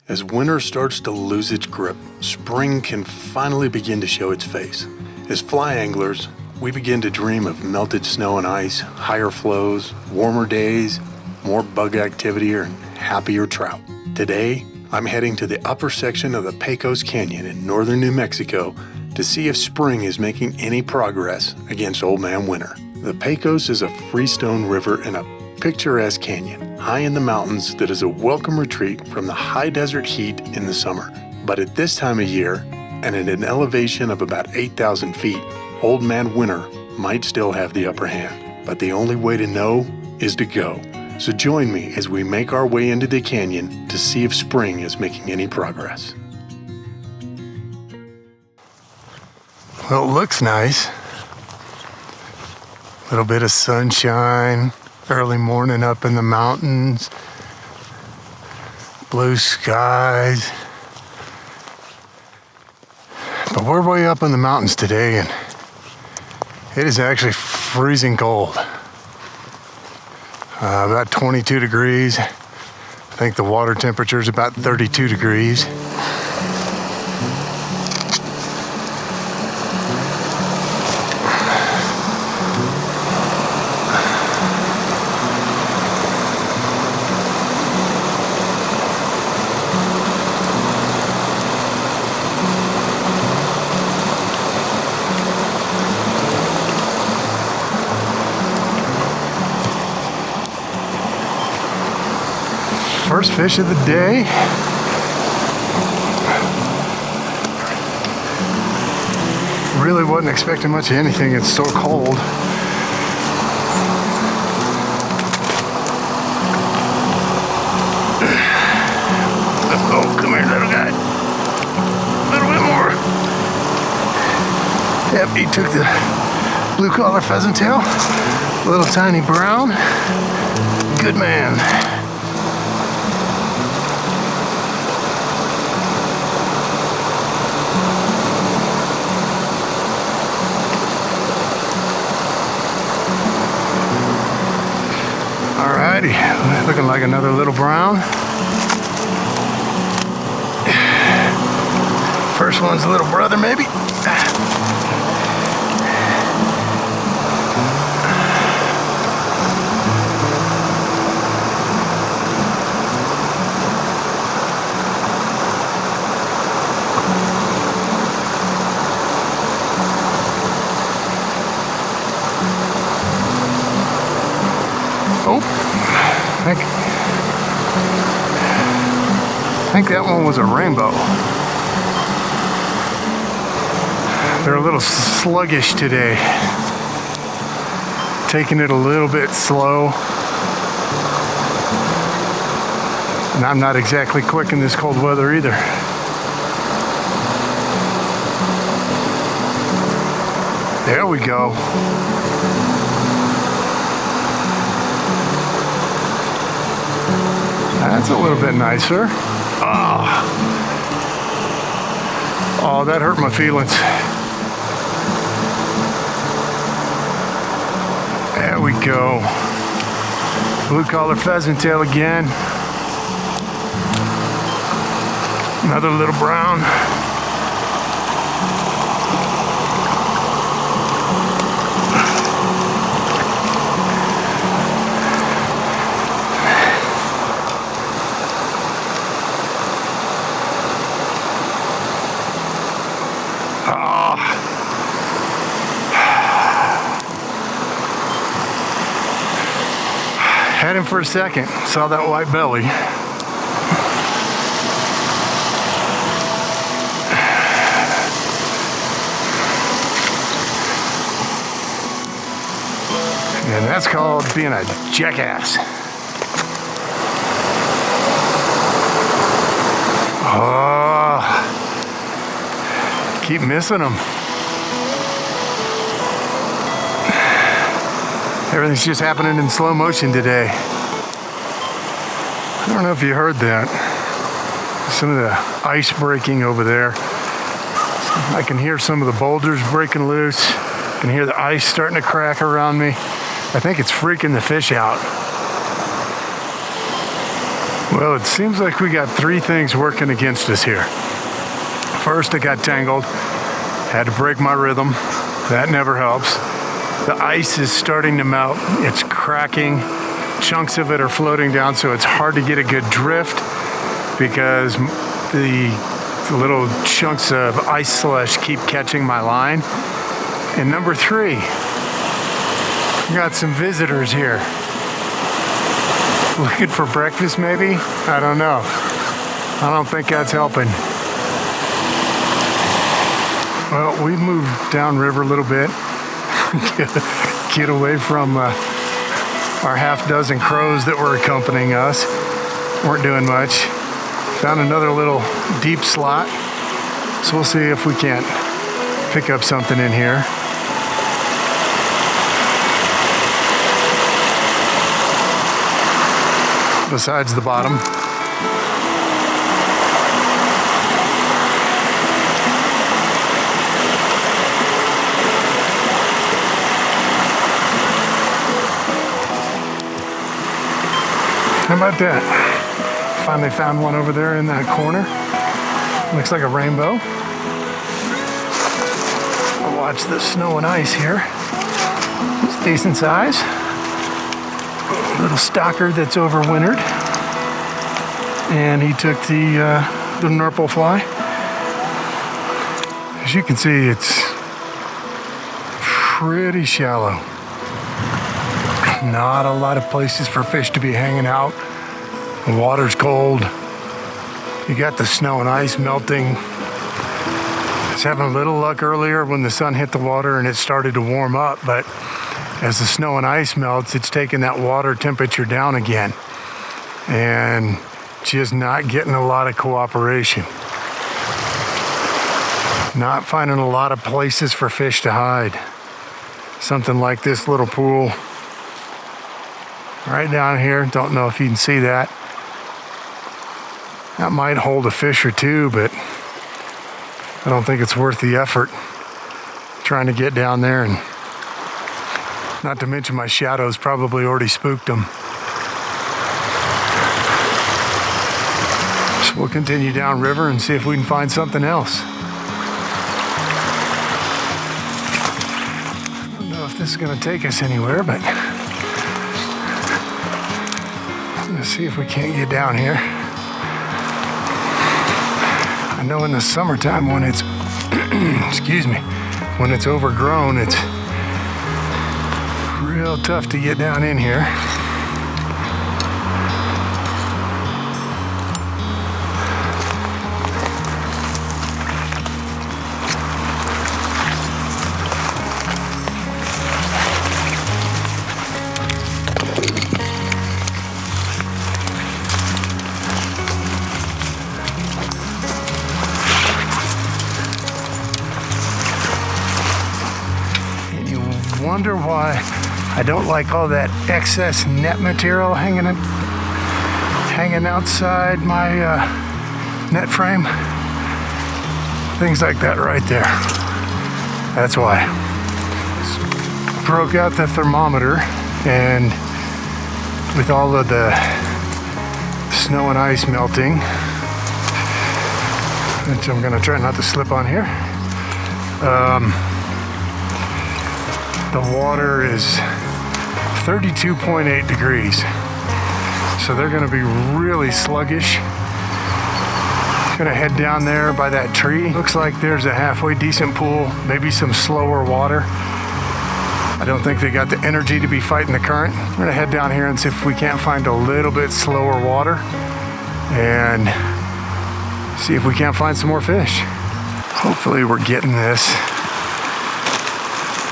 As winter starts to lose its grip, spring can finally begin to show its face. As fly anglers, we begin to dream of melted snow and ice, higher flows, warmer days, more bug activity, and happier trout. Today, I'm heading to the upper section of the Pecos Canyon in northern New Mexico to see if spring is making any progress against Old Man Winter. The Pecos is a freestone river in a picturesque canyon, high in the mountains that is a welcome retreat from the high desert heat in the summer. But at this time of year, and at an elevation of about 8,000 feet, Old Man Winter might still have the upper hand. But the only way to know is to go. So join me as we make our way into the canyon to see if spring is making any progress. Well, it looks nice. A little bit of sunshine, early morning up in the mountains, blue skies. But we're way up in the mountains today and it is actually freezing cold. About 22 degrees. I think the water temperature is about 32 degrees. First fish of the day. Really wasn't expecting much of anything, it's so cold. Oh, come here, little guy. A little bit more. Yep, he took the blue collar pheasant tail. Little tiny brown. Good man. Alrighty, looking like another little brown. First one's a little brother, maybe. Oh, I think that one was a rainbow. They're a little sluggish today. Taking it a little bit slow. And I'm not exactly quick in this cold weather either. There we go. That's a little bit nicer. Oh, that hurt my feelings. There we go. Blue collar pheasant tail again. Another little brown. Had him for a second, saw that white belly. And that's called being a jackass. Oh, keep missing them. Everything's just happening in slow motion today. I don't know if you heard that. Some of the ice breaking over there. I can hear some of the boulders breaking loose. I can hear the ice starting to crack around me. I think it's freaking the fish out. Well, it seems like we got three things working against us here. First, I got tangled. Had to break my rhythm. That never helps. The ice is starting to melt. It's cracking. Chunks of it are floating down, so it's hard to get a good drift because the little chunks of ice slush keep catching my line. And number three, we got some visitors here. Looking for breakfast, maybe? I don't know. I don't think that's helping. Well, we moved downriver a little bit. Get away from our half dozen crows that were accompanying us. Weren't doing much. Found another little deep slot. So we'll see if we can't pick up something in here. Besides the bottom. How about that? Finally found one over there in that corner. Looks like a rainbow. I'll watch the snow and ice here. It's decent size. Little stalker that's overwintered. And he took the nurple fly. As you can see, it's pretty shallow. Not a lot of places for fish to be hanging out. The water's cold. You got the snow and ice melting. I was having a little luck earlier when the sun hit the water and it started to warm up, but as the snow and ice melts, it's taking that water temperature down again. And just not getting a lot of cooperation. Not finding a lot of places for fish to hide. Something like this little pool right down here. Don't know if you can see that. That might hold a fish or two, but I don't think it's worth the effort trying to get down there. And not to mention my shadows probably already spooked them. So we'll continue down river and see if we can find something else. I don't know if this is going to take us anywhere, but let's see if we can't get down here. I know in the summertime when it's, excuse me, when it's overgrown, it's real tough to get down in here. Wonder why I don't like all that excess net material hanging outside my net frame. Things like that right there. That's why. Broke out the thermometer, and with all of the snow and ice melting, which I'm gonna try not to slip on here. The water is 32.8 degrees. So they're gonna be really sluggish. Gonna head down there by that tree. Looks like there's a halfway decent pool, maybe some slower water. I don't think they got the energy to be fighting the current. We're gonna head down here and see if we can't find a little bit slower water and see if we can't find some more fish. Hopefully we're getting this.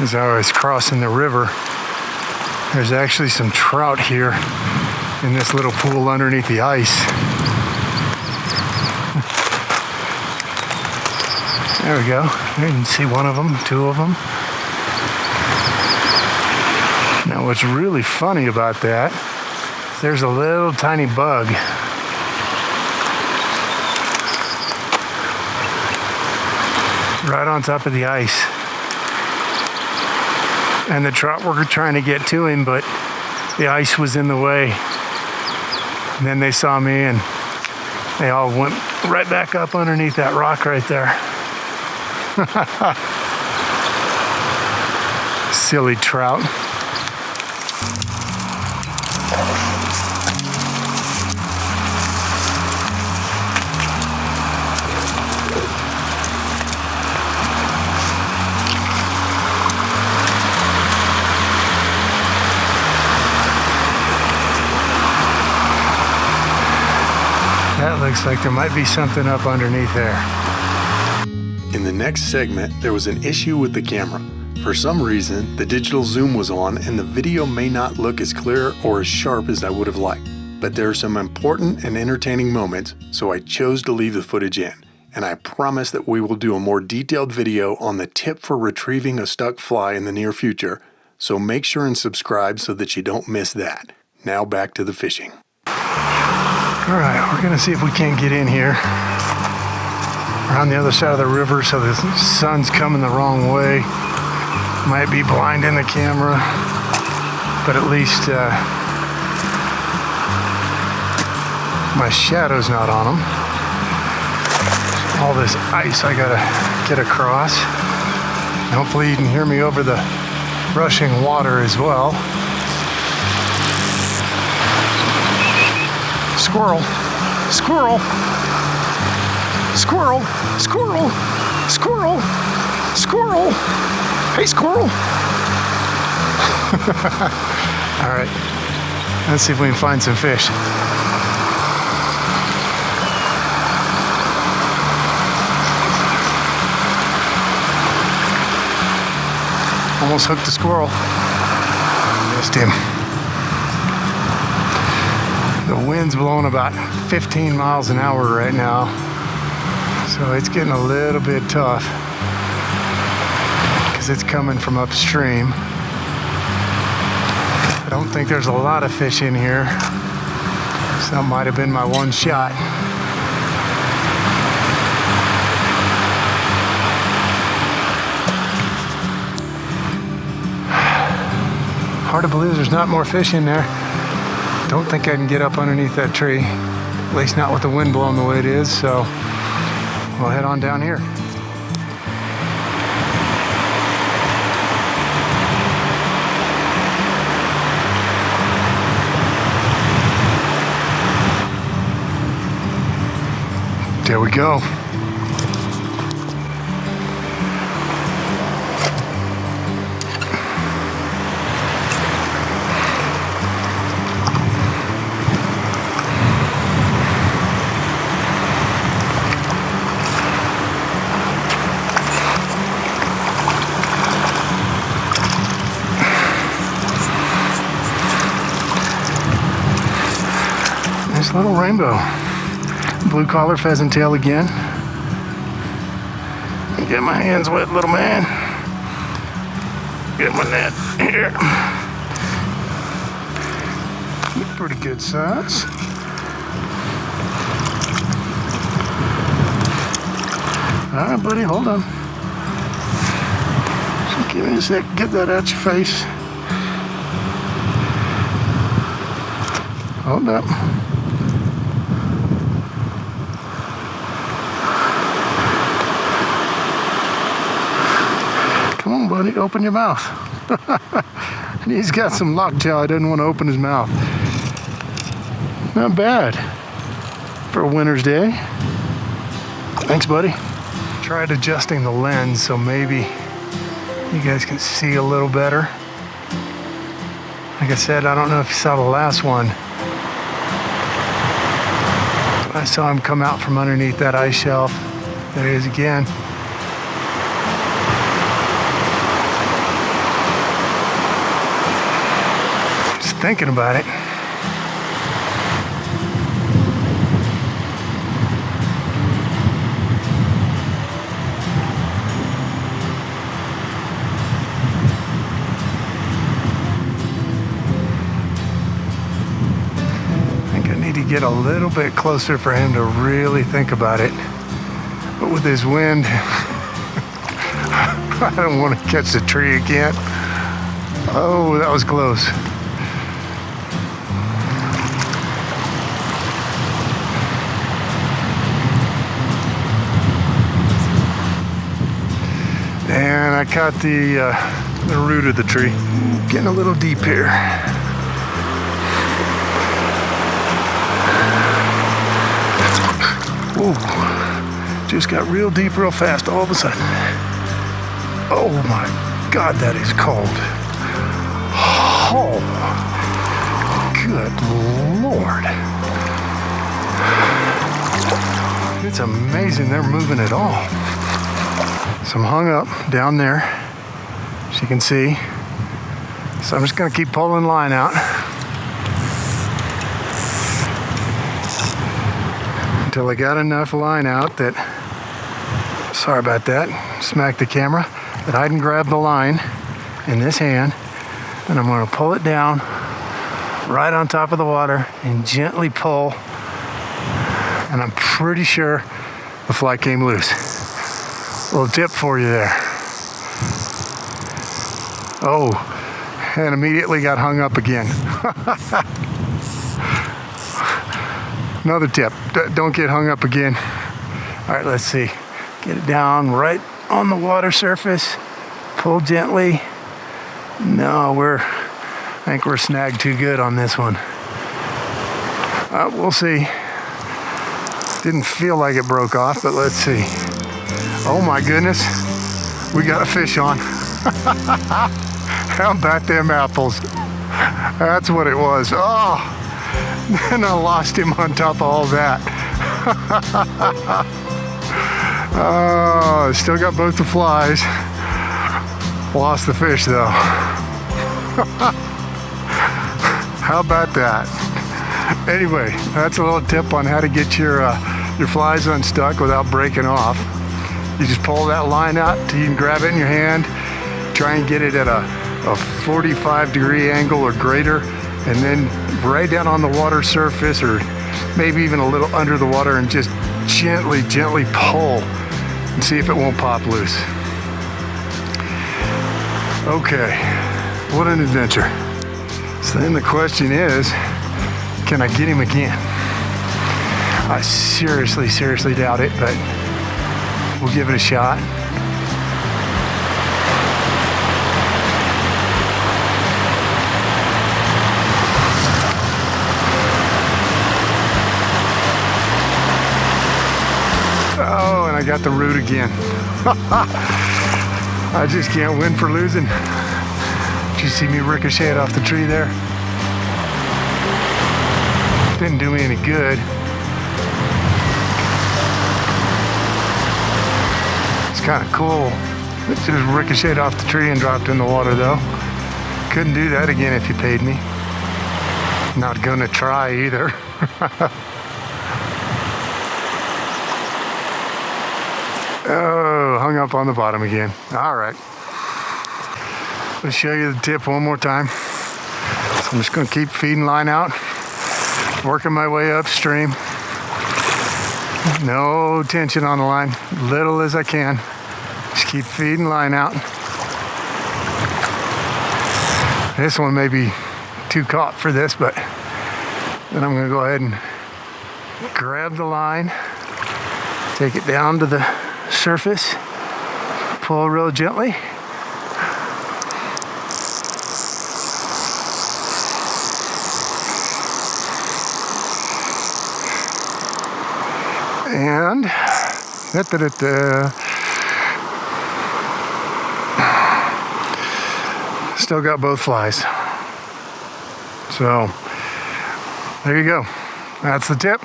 As I was crossing the river, there's actually some trout here in this little pool underneath the ice. There we go. You can see one of them, two of them. Now what's really funny about that, there's a little tiny bug. Right on top of the ice. And the trout were trying to get to him, but the ice was in the way. And then they saw me and they all went right back up underneath that rock right there. Silly trout. That looks like there might be something up underneath there. In the next segment, there was an issue with the camera. For some reason, the digital zoom was on and the video may not look as clear or as sharp as I would have liked. But there are some important and entertaining moments, so I chose to leave the footage in. And I promise that we will do a more detailed video on the tip for retrieving a stuck fly in the near future, so make sure and subscribe so that you don't miss that. Now back to the fishing. All right, we're gonna see if we can't get in here. We're on the other side of the river, so the sun's coming the wrong way. Might be blinding the camera, but at least my shadow's not on them. All this ice I gotta get across. And hopefully you can hear me over the rushing water as well. Squirrel, squirrel, squirrel, squirrel, squirrel, squirrel. Hey, squirrel. All right, let's see if we can find some fish. Almost hooked the squirrel. Missed him. The wind's blowing about 15 miles an hour right now, so it's getting a little bit tough because it's coming from upstream. I don't think there's a lot of fish in here, so that might have been my one shot. Hard to believe there's not more fish in there. Don't think I can get up underneath that tree, at least not with the wind blowing the way it is, so we'll head on down here. There we go. Nice little rainbow. Blue collar pheasant tail again. Get my hands wet, little man. Get my net here. Pretty good size. All right, buddy, hold on. Just give me a sec, get that out your face. Hold up. Come on, buddy, open your mouth. And he's got some lockjaw. I didn't want to open his mouth. Not bad for a winter's day. Thanks, buddy. Tried adjusting the lens so maybe you guys can see a little better. Like I said, I don't know if you saw the last one. I saw him come out from underneath that ice shelf. There he is again. Just thinking about it. Get a little bit closer for him to really think about it. But with this wind, I don't want to catch the tree again. Oh, that was close. And I caught the root of the tree. Getting a little deep here. Ooh, just got real deep real fast all of a sudden. Oh my God, that is cold. Oh, good Lord. It's amazing they're moving at all. So I'm hung up down there, as you can see. So I'm just gonna keep pulling line out until I got enough line out that, sorry about that, smacked the camera, that I can grab the line in this hand and I'm gonna pull it down right on top of the water and gently pull, and I'm pretty sure the fly came loose. A little tip for you there. Oh, and immediately got hung up again. Another tip, don't get hung up again. All right, let's see. Get it down right on the water surface. Pull gently. No, I think we're snagged too good on this one. We'll see. Didn't feel like it broke off, but let's see. Oh my goodness, we got a fish on. How about them apples? That's what it was. Oh, and I lost him on top of all that. Oh, still got both the flies. Lost the fish though. How about that? Anyway, that's a little tip on how to get your flies unstuck without breaking off. You just pull that line out till you can grab it in your hand. Try and get it at a 45-degree angle or greater, and then right down on the water surface, or maybe even a little under the water, and just gently pull and see if it won't pop loose. Okay, what an adventure. So then the question is, can I get him again? I seriously doubt it, but we'll give it a shot. Oh, and I got the root again. I just can't win for losing. Did you see me ricochet it off the tree there? Didn't do me any good. It's kind of cool. It just ricocheted off the tree and dropped in the water though. Couldn't do that again if you paid me. Not gonna try either. Oh, hung up on the bottom again. All right. Let's show you the tip one more time. So I'm just gonna keep feeding line out, working my way upstream. No tension on the line, little as I can. Just keep feeding line out. This one may be too caught for this, but then I'm gonna go ahead and grab the line, take it down to the surface, pull real gently. And still got both flies. So there you go. That's the tip.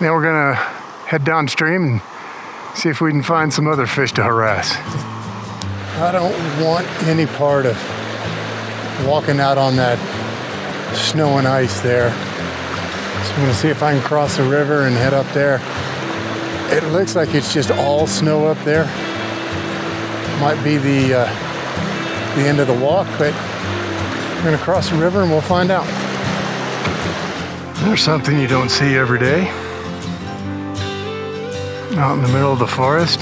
Now we're gonna head downstream and see if we can find some other fish to harass. I don't want any part of walking out on that snow and ice there. So I'm gonna see if I can cross the river and head up there. It looks like it's just all snow up there. Might be the end of the walk, but we're gonna cross the river and we'll find out. There's something you don't see every day. Out in the middle of the forest,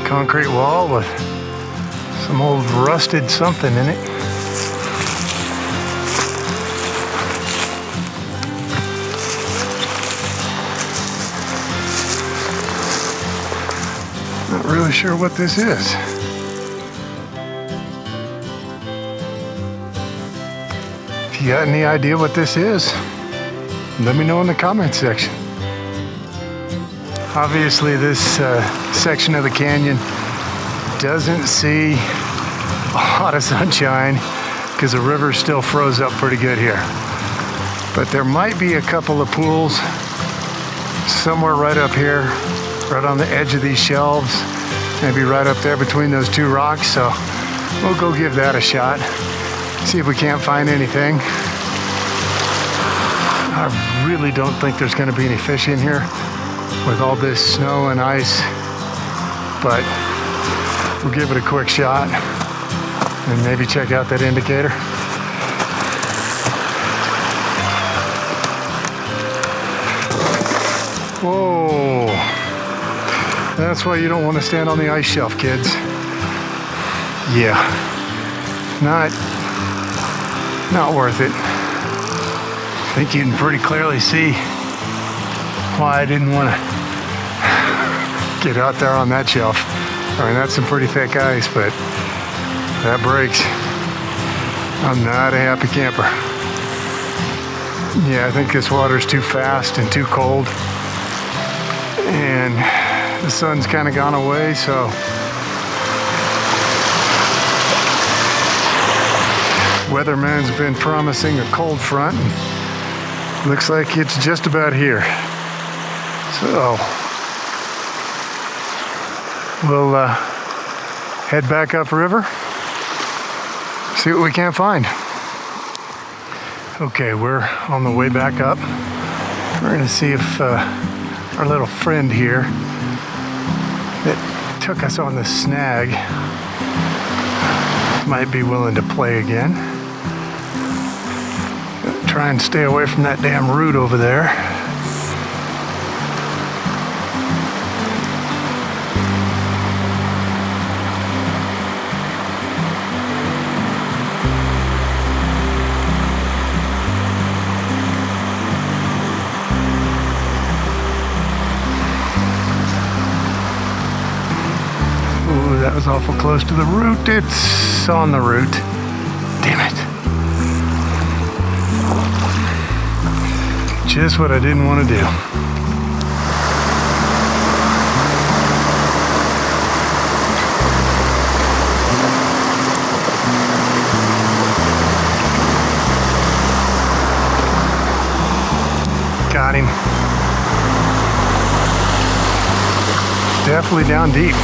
concrete wall with some old rusted something in it. Not really sure what this is. If you got any idea what this is, let me know in the comments section. Obviously, this section of the canyon doesn't see a lot of sunshine because the river still froze up pretty good here. But there might be a couple of pools somewhere right up here, right on the edge of these shelves, maybe right up there between those two rocks. So we'll go give that a shot, see if we can't find anything. I really don't think there's going to be any fish in here with all this snow and ice, but we'll give it a quick shot and maybe check out that indicator. Whoa, that's why you don't want to stand on the ice shelf, kids. Yeah, not worth it. I think you can pretty clearly see why I didn't want to get out there on that shelf. I mean, that's some pretty thick ice, but that breaks. I'm not a happy camper. Yeah, I think this water's too fast and too cold. And the sun's kind of gone away, so weatherman's been promising a cold front, and looks like it's just about here. So we'll head back upriver, see what we can find. Okay, we're on the way back up. We're gonna see if our little friend here that took us on the snag might be willing to play again. Try and stay away from that damn root over there. Ooh, that was awful close to the root. It's on the root. Damn it. Just what I didn't want to do. Got him. Definitely down deep.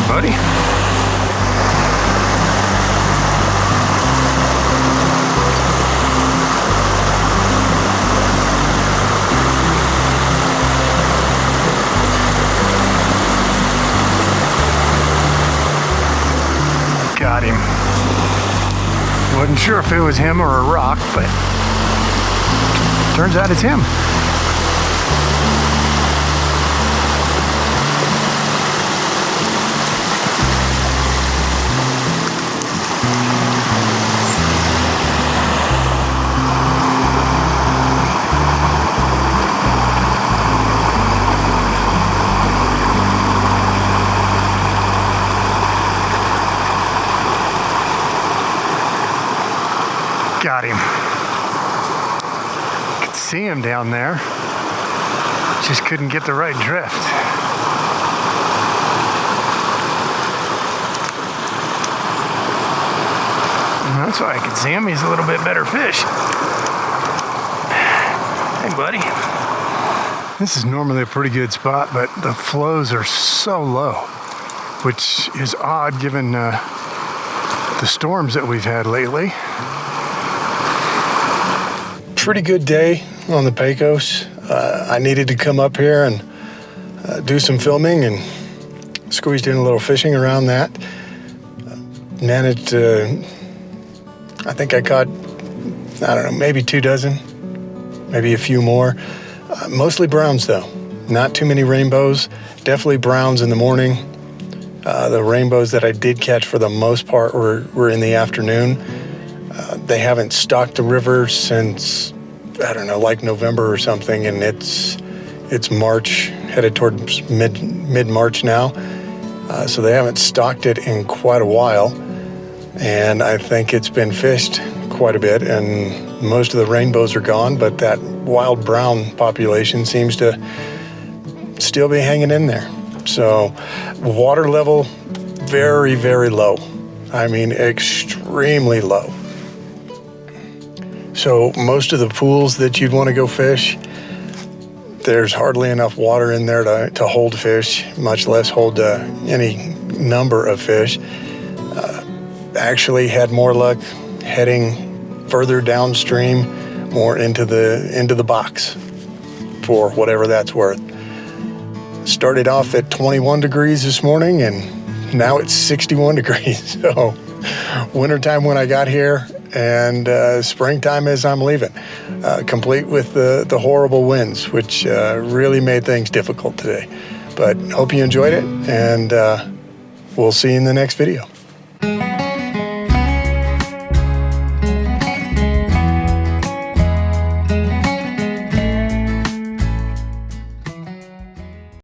Buddy. Got him. Wasn't sure if it was him or a rock, but turns out it's him. Got him. Could see him down there. Just couldn't get the right drift. And that's why I could see him. He's a little bit better fish. Hey, buddy. This is normally a pretty good spot, but the flows are so low, which is odd given the storms that we've had lately. Pretty good day on the Pecos. I needed to come up here and do some filming and squeezed in a little fishing around that. Managed to, I think I caught, I don't know, maybe 2 dozen, maybe a few more. Mostly browns though, not too many rainbows, definitely browns in the morning. The rainbows that I did catch for the most part were in the afternoon. They haven't stocked the river since, I don't know, like November or something, and it's March, headed towards mid-March now. So they haven't stocked it in quite a while, and I think it's been fished quite a bit, and most of the rainbows are gone, but that wild brown population seems to still be hanging in there. So water level, very, very low. I mean, extremely low. So most of the pools that you'd want to go fish, there's hardly enough water in there to hold fish, much less hold any number of fish. Actually had more luck heading further downstream, more into the box, for whatever that's worth. Started off at 21 degrees this morning, and now it's 61 degrees. So wintertime when I got here, and springtime as I'm leaving, complete with the horrible winds, which really made things difficult today. But hope you enjoyed it, and we'll see you in the next video.